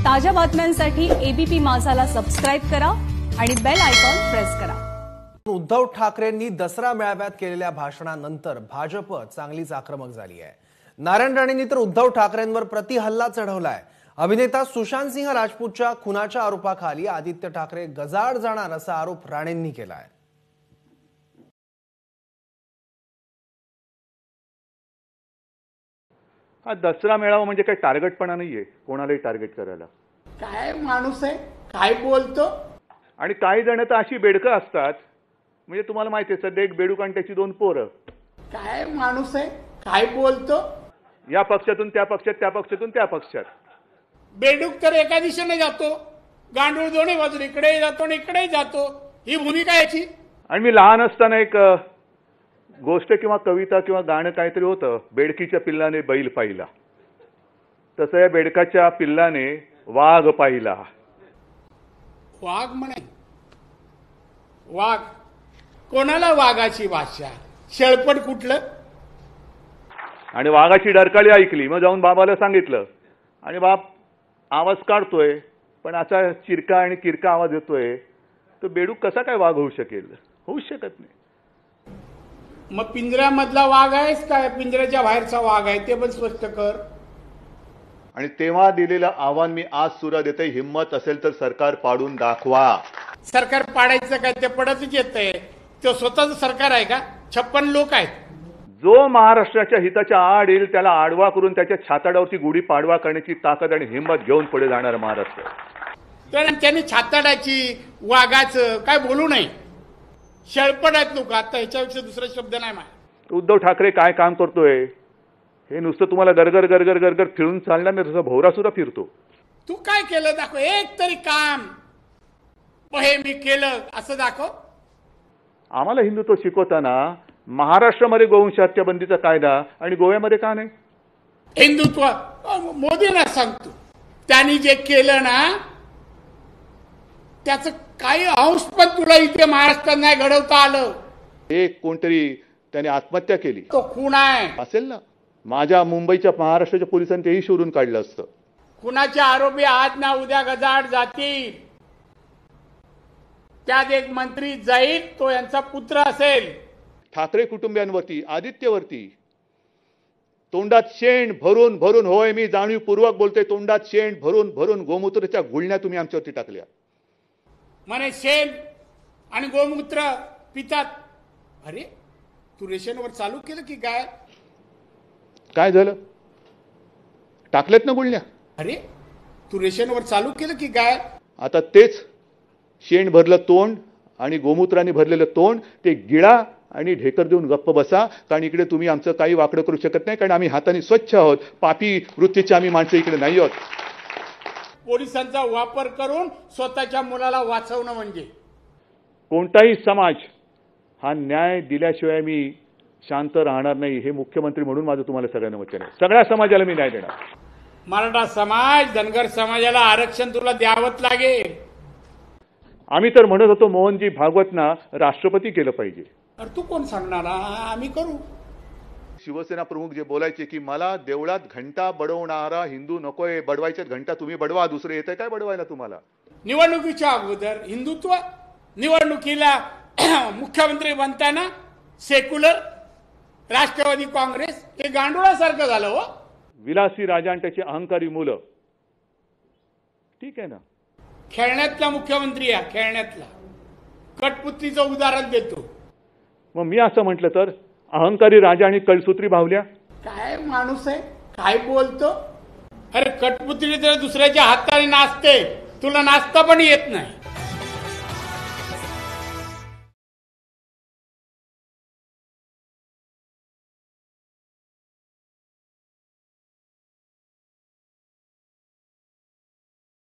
ताज्या बातम्यांसाठी ABP माझाला subscribe करा आणि बेल आयकॉन प्रेस करा। उद्धव ठाकरेंनी दसरा मेळाव्यात केलेल्या भाषणानंतर भाजप चांगलीच आक्रमक झाली आहे। नारायण राणेंनी तर उद्धव ठाकरेंवर प्रतिहल्ला चढवलाय। अभिनेता सुशांत सिंह राजपूतच्या खुनाच्या आरोपाखाली आदित्य ठाकरे गजाआड जाणार असा आरोप राणेंनी केलाय। हा दसरा मेळावा म्हणजे काय टार्गेटपणा नाहीये, कोणालाही टार्गेट करायला। काय माणूस आहे, काय बोलतो। आणि काही जण तर अशी बेडकं असतात, म्हणजे तुम्हाला माहिती आहे सध्या एक बेडूक आणि त्याची दोन पोरं। काय माणूस आहे, काय बोलतो। या पक्षातून त्या पक्षात, त्या पक्षातून त्या पक्षात। बेडूक तर एका दिशेने जातो, गांडूळ दोन्ही बाजूने इकडेही जातो आणि इकडेही जातो, ही भूमिका याची। आणि मी लहान असताना एक गोष्ट किंवा कविता किंवा गाणं काहीतरी होतं, बेडकीच्या पिल्लाने बैल पाहिला, तसं या बेडकाच्या पिल्लाने वाघ पाहिला। वाघ म्हणे, वाघ कोणाला वाघाची भाषा, शेळपट कुठलं। आणि वाघाची डरकाळी ऐकली, मग जाऊन बाबाला सांगितलं, आणि बाप आवाज काढतोय पण असा चिरका आणि किरका आवाज येतोय, तो बेडूक कसा काय वाघ होऊ शकेल? होऊ शकत नाही। मग पिंजऱ्यामधला वाघ आहेस काय पिंजऱ्याच्या बाहेरचा वाघ आहे ते पण स्पष्ट कर। आणि तेव्हा दिलेलं आव्हान मी आज सुद्धा देते, हिम्मत असेल तर सरकार पाडून दाखवा। सरकार पाडायचं काय, ते पडतच येतंय, ते स्वतःच सरकार आहे का? 56 लोक आहेत। जो महाराष्ट्राच्या हिताच्या आड येईल त्याला आडवा करून त्याच्या छाताडावरती गुढी पाडवा करण्याची ताकद आणि हिंमत घेऊन पुढे जाणार महाराष्ट्र। तर त्यांनी छाताडाची वाघाचं काय बोलू नये, शेळपट आहेत लोक। आता ह्याच्यापेक्षा दुसरा शब्द नाही माझा। उद्धव ठाकरे काय काम करतोय हे नुसतं तुम्हाला गरगर गरगर गरगर फिरून चालणार नाही, तसं भोवरा सुद्धा फिरतो। तू काय केलं दाखव, एक तरी काम हे मी केलं असं दाखव। आम्हाला हिंदुत्व शिकवताना महाराष्ट्रामध्ये गोवंश हत्या बंदीचा कायदा आणि गोव्यामध्ये का नाही? हिंदुत्व मोदींना सांगतो, त्यांनी जे केलं ना त्याचं काही अंश पण तुला इथे महाराष्ट्रात नाही घडवता आलं। एक कोणतरी त्याने आत्महत्या केली, तो खून आहे असेल ना, माझ्या मुंबईच्या महाराष्ट्राच्या पोलिसांनी तेही शोधून काढलं असतं। खुनाचे आरोपी आज ना उद्या गजाआड जातील, त्यात एक मंत्री जाईल, तो यांचा पुत्र असेल। ठाकरे कुटुंबियांवरती, आदित्यवरती तोंडात शेण भरून भरून, होय मी जाणीवपूर्वक बोलतोय, तोंडात शेण भरून भरून गोमूत्राच्या गुळण्या तुम्ही आमच्यावरती टाकल्या। म्हणे शेण आणि गोमूत्र पितात। अरे तू रेशनवर चालू केलं की काय? काय झालं? टाकलेत ना गुळण्या। अरे तू रेशनवर चालू केलं की काय? आता तेच शेण भरलं तोंड आणि गोमूत्राने भरलेलं तोंड ते गिळा आणि ढेकर देऊन गप्प बसा, कारण इकडे तुम्ही आमचं काही वाकडं करू शकत नाही, कारण आम्ही हाताने स्वच्छ आहोत, पापी वृत्तीचे आम्ही माणसं इकडे नाही आहोत। पोलिसांचा वापर करून स्वतःच्या मुलाला वाचवणं म्हणजे कोणताही समाज हा न्याय दिल्याशिवाय मी शांत राहणार नाही, हे मुख्यमंत्री म्हणून माझं तुम्हाला सगळ्यांना वचन आहे। सगळ्या समाजाला मी न्याय देणार। मराठा समाज, धनगर समाजाला आरक्षण तुला द्यावंच लागेल। आम्ही तर म्हणत होतो मोहनजी भागवतना राष्ट्रपती केलं पाहिजे। अरे तू कोण सांगणार? आम्ही करू। शिवसेना प्रमुख जे बोलायचे की मला देवळात घंटा बडवणारा हिंदू नकोय, बडवायच्यात घंटा तुम्ही बडवा, दुसरे येतंय काय बडवायला तुम्हाला? निवडणुकीच्या अगोदर हिंदुत्व, निवडणुकीला मुख्यमंत्री बनताना सेक्युलर, राष्ट्रवादी काँग्रेस, हे गांडुळासारखं झालं हो। विलासी राजा आणि त्याची अहंकारी मुलं, ठीक आहे ना, खेळण्यातला मुख्यमंत्री आहे, खेळण्यातला। कठपुतलीचं उदाहरण देतो। मग मी असं म्हटलं तर अहंकारी राजा आणि कळसूत्री बाहुल्या। काय माणूस आहे, काय बोलतो। अरे कठपुतली तर दुसऱ्याच्या हाताने नाचते, तुला नाचता पण येत नाही।